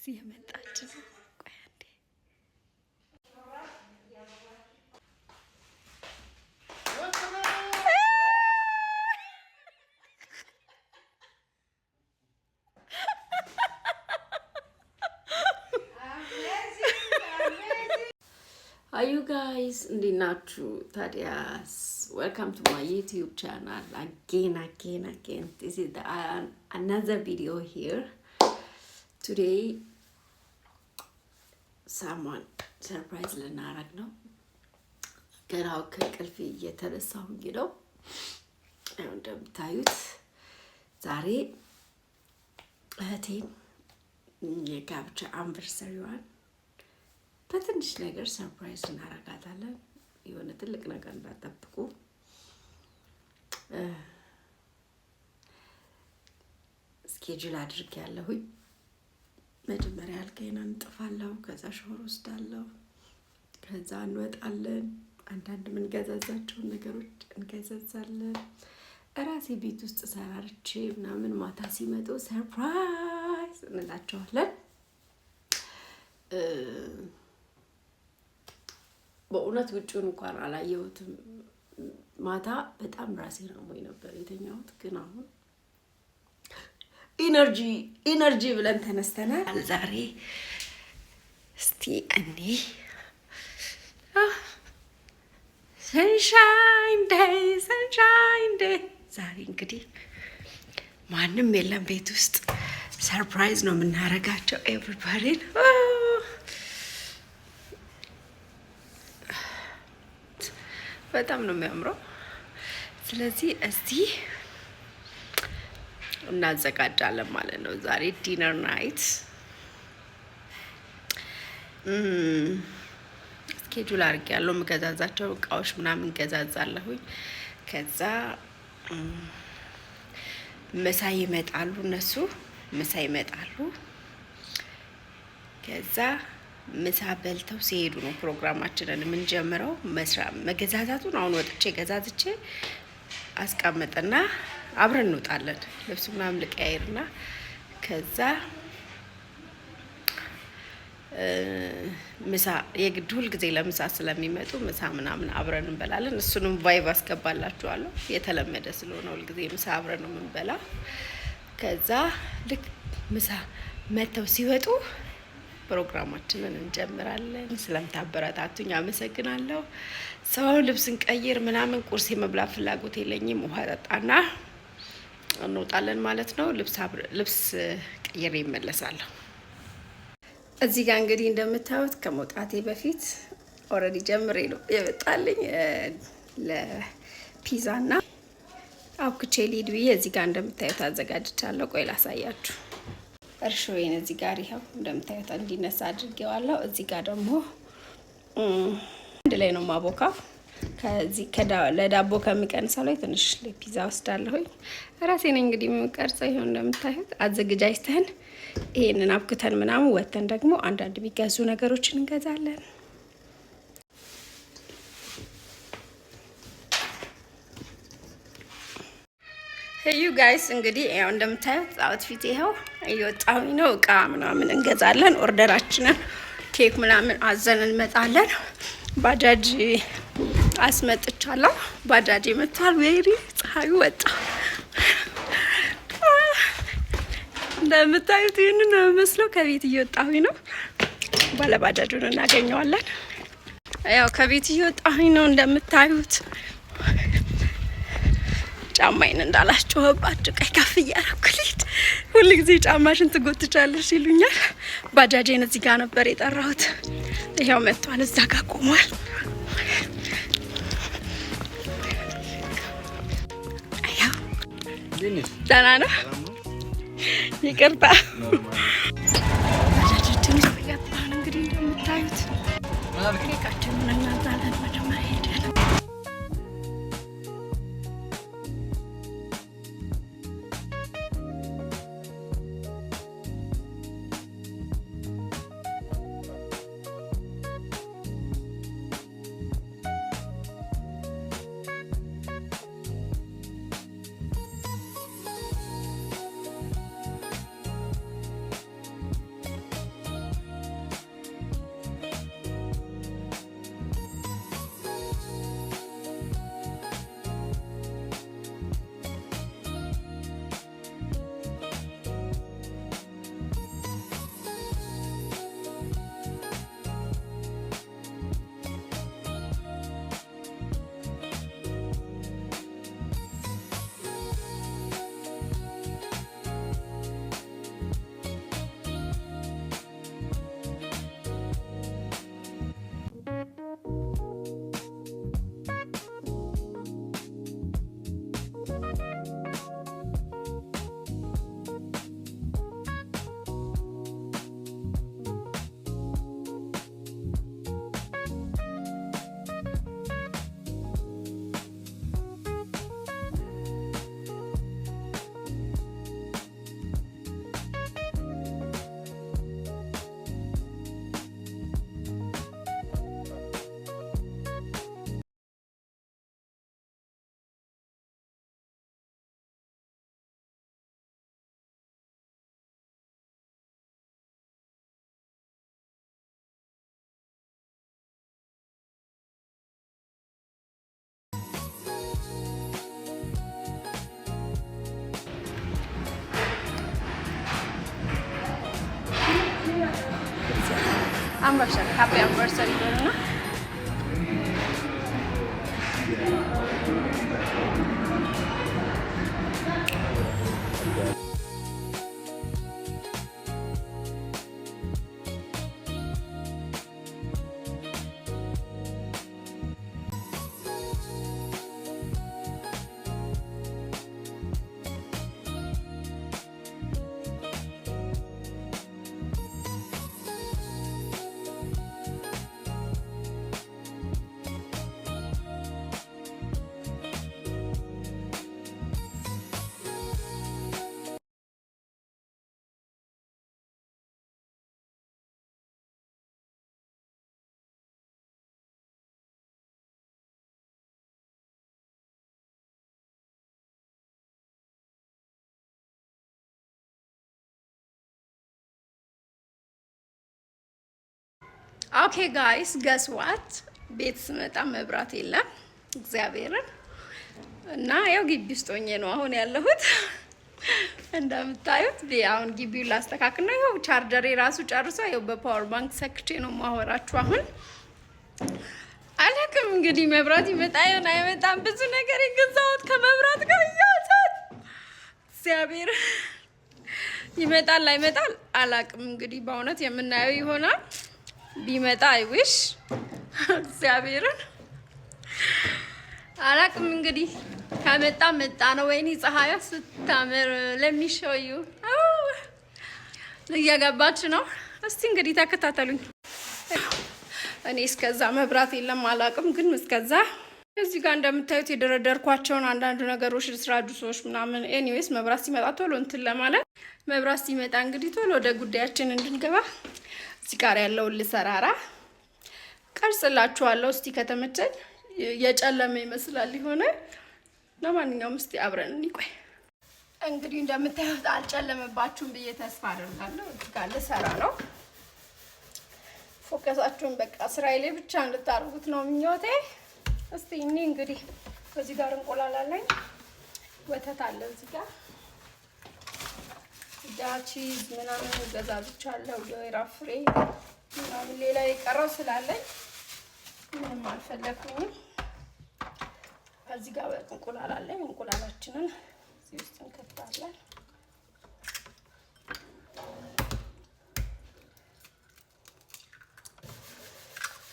የመጣች ነው። ቆይ አንዴ Are you guys እንዴት ናችሁ? ታዲያስ welcome to my YouTube channel again. This is another video here. Today someone surprise ልናረግ ነው። ገናው ከእንቅልፌ እየተነሳሁኝ ነው። እንደምታዩት ዛሬ እህቴን የጋብቻ አንቨርሰሪዋን በትንሽ ነገር ሰርፕራይዝ እናረጋታለን። የሆነ ትልቅ ነገር እንዳትጠብቁ። ስኬጁል አድርጌያለሁኝ። መጀመሪያ አልጋዬን አንጥፋለሁ፣ ከዛ ሻወር ወስዳለሁ፣ ከዛ እንወጣለን። አንዳንድ የምንገዛዛቸውን ነገሮች እንገዛዛለን። እራሴ ቤት ውስጥ ሰራርቼ ምናምን ማታ ሲመጡ ሰርፕራይዝ እንላቸዋለን። በእውነት ውጭውን እንኳን አላየሁትም። ማታ በጣም ራሴ ነው ወይ ነበር የተኛሁት፣ ግን አሁን ኢነርጂ ብለን ተነስተናል። ዛሬ እስቲ እኔ ሰንሻይን ዴይ ዛሬ እንግዲህ ማንም የለም ቤት ውስጥ ሰርፕራይዝ ነው የምናረጋቸው ኤቭሪባዲን። በጣም ነው የሚያምረው። ስለዚህ እዚህ እናዘጋጃለን ማለት ነው። ዛሬ ዲነር ናይት ስኬጁል አድርጌያለሁ። የምገዛዛቸው እቃዎች ምናምን ገዛዛለሁኝ። ከዛ ምሳ ይመጣሉ፣ እነሱ ምሳ ይመጣሉ። ከዛ ምሳ በልተው ሲሄዱ ነው ፕሮግራማችንን የምንጀምረው። መገዛዛቱን አሁን ወጥቼ ገዛዝቼ አስቀምጥና አብረን እንወጣለን። ልብስ ምናምን ልቀያይርና ከዛ ምሳ የግድ ሁልጊዜ ለምሳ ስለሚመጡ ምሳ ምናምን አብረን እንበላለን። እሱንም ቫይቭ አስገባላችኋለሁ። የተለመደ ስለሆነ ሁልጊዜ ምሳ አብረን ነው የምንበላው። ከዛ ልክ ምሳ መተው ሲወጡ ፕሮግራማችንን እንጀምራለን። ስለምታበረታቱኝ አመሰግናለሁ። ሰው ልብስን ቀይር ምናምን ቁርስ የመብላት ፍላጎት የለኝም። ውሃ ጠጣና እንወጣለን ማለት ነው። ልብስ ቀይሬ ይመለሳለሁ። እዚህ ጋር እንግዲህ እንደምታዩት ከመውጣቴ በፊት ኦልሬዲ ጀምሬ ነው የመጣልኝ ለፒዛና አብኩቼ ሊድ ብዬ እዚህ ጋር እንደምታዩት አዘጋጅቻለሁ። ቆይ ላሳያችሁ። እርሾዬን እዚህ ጋር ይኸው እንደምታዩት እንዲነሳ አድርጌዋለሁ። እዚህ ጋር ደግሞ አንድ ላይ ነው ማቦካው። ከዚህ ለዳቦ ከሚቀንሰው ላይ ትንሽ ለፒዛ ወስዳለሁኝ። ራሴ ነኝ እንግዲህ የምቀርጸው። ይኸው እንደምታዩት አዘጋጅተን ይሄንን አብክተን ምናምን ወተን ደግሞ አንዳንድ የሚገዙ ነገሮችን እንገዛለን። ዩ ጋይስ እንግዲህ ያው እንደምታዩት አውትፊት ይኸው እየወጣሁኝ ነው። እቃ ምናምን እንገዛለን። ኦርደራችንን ኬክ ምናምን አዘን እንመጣለን። ባጃጅ አስመጥቻለሁ። ባጃጅ መጥቷል። ወይሪ ፀሐዩ ወጣ። እንደምታዩት ይሄንን ነው መስለው ከቤት እየወጣሁኝ ነው። ባለ ባጃጁን እናገኘዋለን። ያው ከቤት እየወጣሁኝ ነው እንደምታዩት። ጫማዬን እንዳላስጮህባችሁ ቀይ ከፍ እያደረኩ ልሂድ። ሁሉ ጊዜ ጫማሽን ትጎትቻለሽ ይሉኛል። ባጃጄን እዚህ ጋር ነበር የጠራሁት። ይኸው መጥቷል፣ እዛ ጋር ቆሟል። አያው ደህና ነው። ይቅርታ ባጃጃችን ይገባል። እንግዲህ እንደምታዩት ኬካችንን እናዛለን። መጀመሪያ ሄደን አምባሻል ሃፒ አኒቨርሰሪ በሉና ኦኬ ጋይስ ገስ ዋት ቤት ስመጣ መብራት የለም እግዚአብሔርን እና ያው ግቢ ውስጥ ሆኜ ነው አሁን ያለሁት እንደምታዩት አሁን ግቢውን ላስተካክል ነው ያው ቻርጀሬ ራሱ ጨርሶ ያው በፓወር ባንክ ሰክቼ ነው ማወራችሁ አሁን አላውቅም እንግዲህ መብራት ይመጣ ይሆን አይመጣም ብዙ ነገር የገዛሁት ከመብራት ጋር ያዛት እግዚአብሔር ይመጣል አይመጣል አላውቅም እንግዲህ በእውነት የምናየው ይሆናል ቢመጣ አይዊሽ እግዚአብሔርን አላቅም እንግዲህ ከመጣ መጣ ነው ወይኔ ፀሐያ ስታምር ለሚሾዩ እየገባች ነው እስቲ እንግዲህ ተከታተሉኝ እኔ እስከዛ መብራት የለም አላቅም ግን እስከዛ እዚህ ጋር እንደምታዩት የደረደርኳቸውን አንዳንድ ነገሮች ልስራ ጁሶች ምናምን ኤኒዌይስ መብራት ሲመጣ ቶሎ እንትን ለማለት መብራት ሲመጣ እንግዲህ ቶሎ ወደ ጉዳያችን እንድንገባ እዚህ ጋር ያለውን ልሰራራ ቀርጽላችኋለሁ እስቲ ከተመቸኝ የጨለመ ይመስላል ይሆነ ለማንኛውም እስቲ አብረን እንቆይ እንግዲህ እንደምታዩት አልጨለመባችሁም ብዬ ተስፋ አደርጋለሁ እዚህ ጋር ልሰራ ነው ፎከሳችሁን በቃ ስራዬ ላይ ብቻ እንድታርጉት ነው ምኞቴ እስቲ እኔ እንግዲህ እዚህ ጋር እንቆላል አለኝ ወተት አለ እዚህ ጋር ቺዝ ምናምን ገዛዝቻለሁ የወይራ ፍሬ ምናምን ሌላ የቀረው ስላለኝ ምንም አልፈለኩኝም እዚህ ጋር እንቁላል አለኝ እንቁላላችንን እዚህ ውስጥ እንከታለን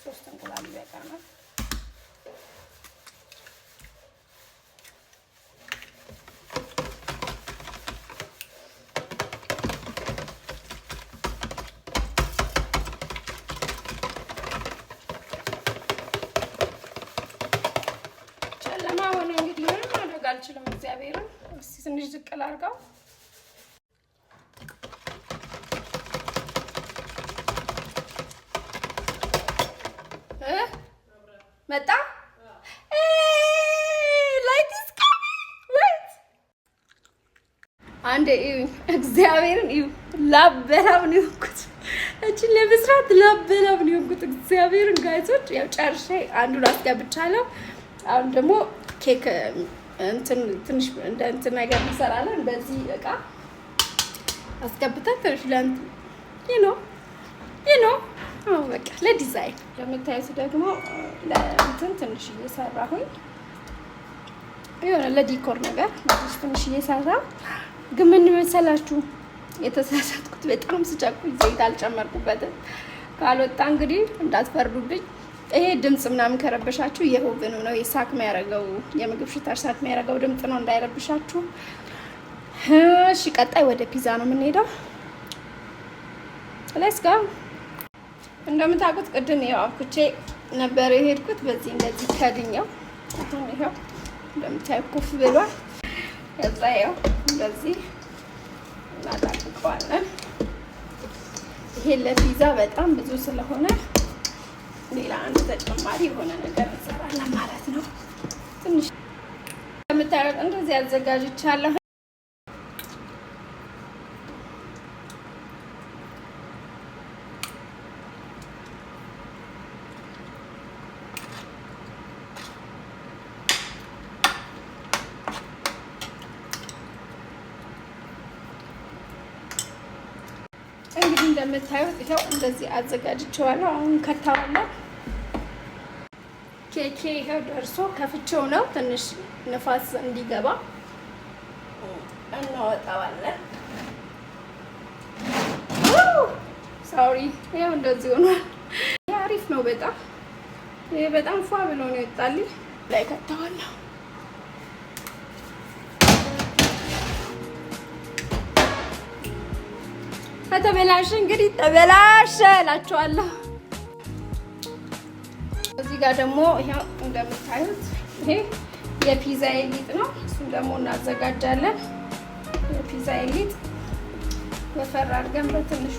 ሶስት እንቁላል ይበቃናል አልችልም እግዚአብሔርን እስቲ ትንሽ ዝቅል አድርገው መጣ ላይት ኢዝ ካሚንግ ዌት አንዴ እግዚአብሔርን ላበላው ነው የሆንኩት እቺ ለመስራት ላበላው ነው የሆንኩት እግዚአብሔርን ጋይሶች ያው ጨርሼ አንዱን አስገብቻለሁ አሁን ደግሞ ኬክ እንትን ትንሽ እንደ እንትን ነገር እንሰራለን በዚህ እቃ አስገብተን ትንሽ ለእንትን በቃ ለዲዛይን ለምታዩት ደግሞ ለእንትን ትንሽ እየሰራሁኝ የሆነ ለዲኮር ነገር ትንሽ እየሰራሁ ግን ምን መሰላችሁ የተሳሳትኩት በጣም ስጨቁኝ ዘይት አልጨመርኩበትም ካልወጣ እንግዲህ እንዳትፈርዱብኝ ይሄ ድምጽ ምናምን ከረበሻችሁ የሆብኑ ነው የሳክ የሚያረጋው የምግብ ሽታ ሳክ የሚያረጋው ድምጽ ነው እንዳይረብሻችሁ እሺ ቀጣይ ወደ ፒዛ ነው የምንሄደው ሌትስ ጎ እንደምታውቁት ቅድም ያው አኩቼ ነበር የሄድኩት በዚህ እንደዚህ ከድኛው አሁን ይሄው እንደምታዩ ኩፍ ብሏል ከዛ ያው እንደዚህ እናጣጥቀዋለን ይሄ ለፒዛ በጣም ብዙ ስለሆነ ሌላ አንድ ተጨማሪ የሆነ ነገር እንሰራለን ማለት ነው ትንሽ እንደምታዩት እንደዚህ አዘጋጅቻለሁ እንደምታዩት ይኸው እንደዚህ አዘጋጅቼዋለሁ። አሁን ከተዋለሁ። ኬኬ ይኸው ደርሶ ከፍቼው ነው ትንሽ ንፋስ እንዲገባ እናወጣዋለን። ሶሪ ይኸው እንደዚህ ሆኗል። አሪፍ ነው በጣም ይሄ በጣም ፏ ብሎ ነው ይወጣልኝ። ላይ ከተዋለሁ። ከተበላሸ እንግዲህ ተበላሸ እላችኋለሁ። እዚህ ጋር ደግሞ ይሄው እንደምታዩት ይሄ የፒዛ ሊጥ ነው። እሱን ደግሞ እናዘጋጃለን። የፒዛ ሊጥ ወፈር አድርገን በትንሹ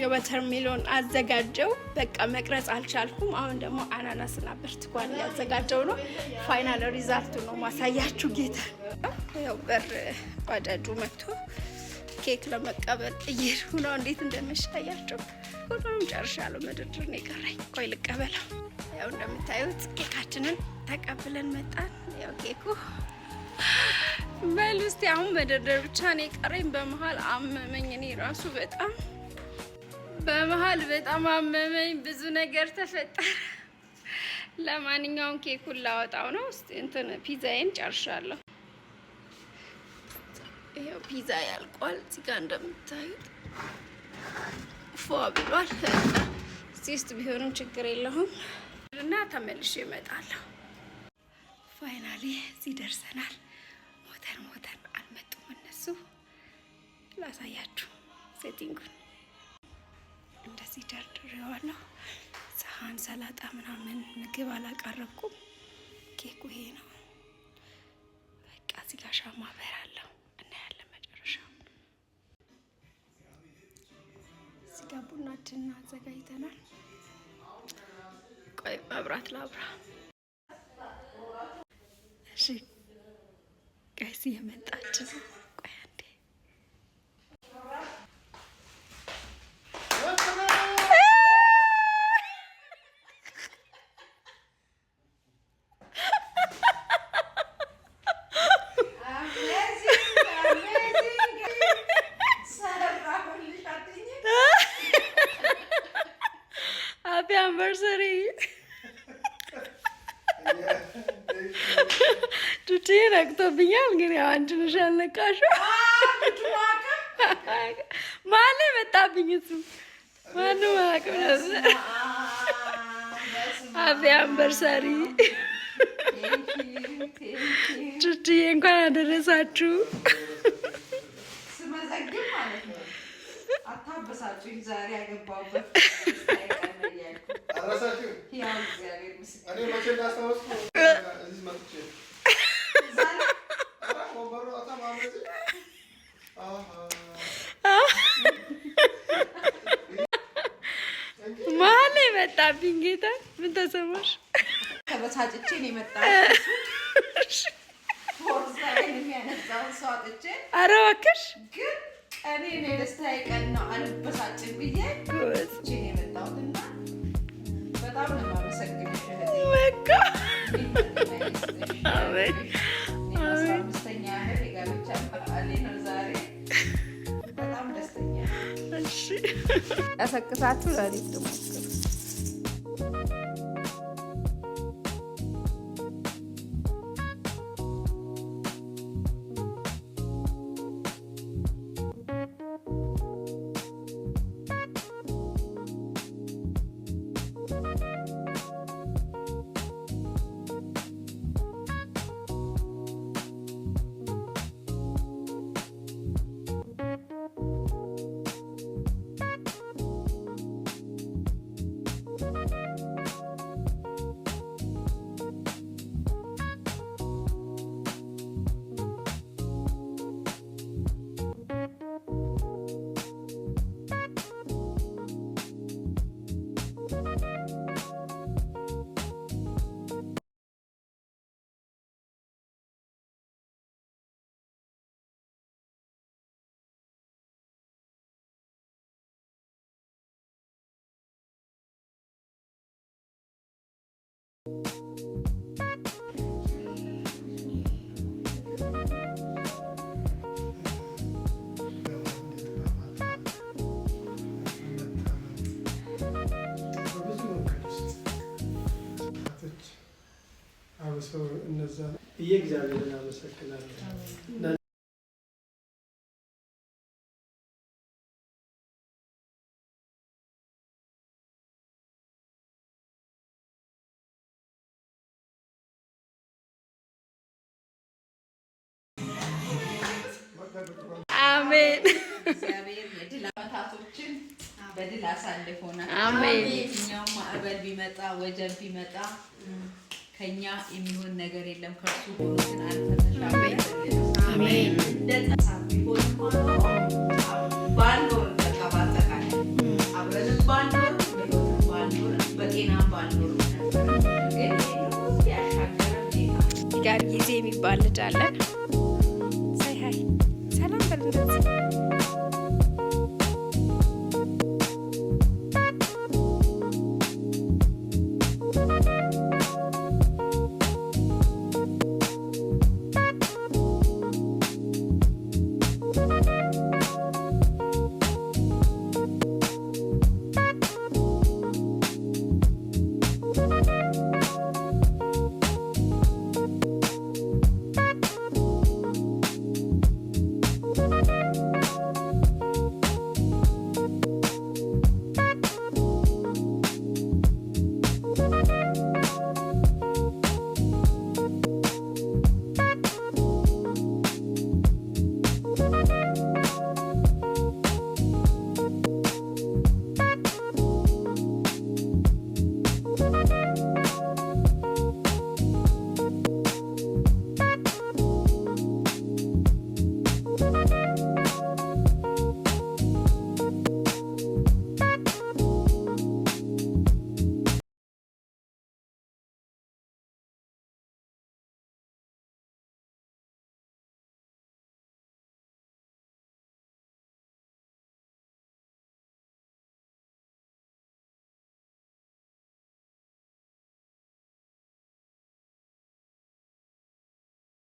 የወተር ሜሎን አዘጋጀው። በቃ መቅረጽ አልቻልኩም። አሁን ደግሞ አናናስና ብርቱካን ያዘጋጀው ነው። ፋይናል ሪዛልቱ ነው ማሳያችሁ። ጌታ ያው በር ባጃጁ መጥቶ ኬክ ለመቀበል እየሄድኩ ነው። እንዴት እንደምሻያቸው ሁሉንም ጨርሻለሁ። መደርደር ነው የቀረኝ። ቆይ ልቀበለው። ያው እንደምታዩት ኬካችንን ተቀብለን መጣን። ያው ኬኩ በል ውስጥ አሁን መደርደር ብቻ ነው የቀረኝ። በመሀል አመመኝ። እኔ ራሱ በጣም አመመኝ። ብዙ ነገር ተፈጠረ። ለማንኛውም ኬኩን ላወጣው ነው። እንትን ፒዛዬን ጨርሻለሁ። ይሄው ፒዛ ያልቋል። እዚህ ጋር እንደምታዩት ፏ ብሏል። እስቲ ቢሆንም ችግር የለውም እና ተመልሼ እመጣለሁ። ፋይናሊ እዚህ ደርሰናል። ሞተን አልመጡም እነሱ። ላሳያችሁ ሴቲንጉን እንደዚህ ደርድሬዋለሁ። ሰሃን ሰላጣ ምናምን ምግብ አላቀረብኩም። ኬኩ ይሄ ነው። በቃ እዚህ ጋር ሻማ አበራለሁ። እናያለን መጨረሻው። እዚህ ጋር ቡናችንን አዘጋጅተናል። ቆይ መብራት ላብራ። እሺ ጋይስ እየመጣች ነው። ቆይ አንዴ ሃፒ አንቨርሰሪ ቱቲ ነቅቶብኛል። ግን ያው አንቺ ነሽ ያልነቃሽው። ማን መጣብኝ? እሱ ማንም አያውቅም ነበር። ሃፒ አንቨርሰሪ ቱቲ፣ እንኳን አደረሳችሁ። ስመዘግብ ማለት ነው። አታበሳጩኝ። ዛሬ ያገባሁበት ማን የመጣብኝ? ጌታ ምን ተሰማሽ? ተበሳጭቼ ነው የመጣሁት። ፎርዛዬን የሚያነሳውን ሰው አጥቼ። ኧረ እባክሽ ግን ቀኔ የደስታዬ ቀን ነው አልበሳጭም ብዬ እቺ ነው የመጣሁትና በጣም ነው የማመሰግንሽ እህቴ። በቃ አሜን። 15ኛ ዓመት የጋብቻ በዓሌ ነው ዛሬ። በጣም ደስተኛ ነኝ። እሺ ያሰክሳችሁ ለሊት ደግሞ ብዬ እግዚአብሔርን አመሰግናለሁ። አሜን። እግዚአብሔር የድል ዓመታቶችን በድል አሳልፎናል። አሜን። የትኛውም ማዕበል ቢመጣ ወጀብ ቢመጣ ከኛ የሚሆን ነገር የለም። ከሱ ሆኖ ግን አልፈተሻለን። አሜን። እንደጠሳ ቢሆን ባንኖር በቃ ባጠቃላይ አብረንም ባንኖር በሕይወትም ባንኖር በጤናም ባንኖር ግን ያሻገረን ጌታ ጋር ጊዜ የሚባል ልጅ አለን። ሳይ ሀይ ሰላም በልንደት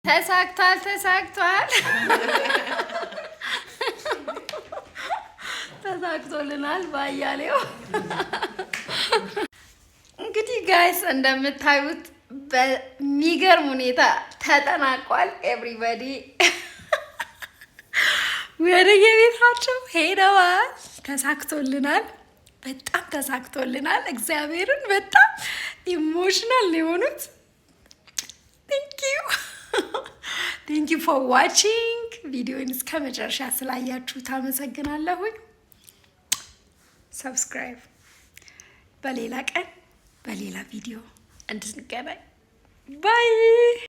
ተሳክቷል፣ ተሳክቷል፣ ተሳክቶልናል ባያሌው። እንግዲህ ጋይስ እንደምታዩት በሚገርም ሁኔታ ተጠናቋል። ኤቭሪባዲ ወደ የቤታቸው ሄደዋል። ተሳክቶልናል፣ በጣም ተሳክቶልናል። እግዚአብሔርን በጣም ኢሞሽናል የሆኑት ቴንክ ዩ ፎር ዋቺንግ። ቪዲዮን እስከ መጨረሻ ስላያችሁ ታመሰግናለሁኝ። ሰብስክራይብ። በሌላ ቀን በሌላ ቪዲዮ እንድንገናኝ ባይ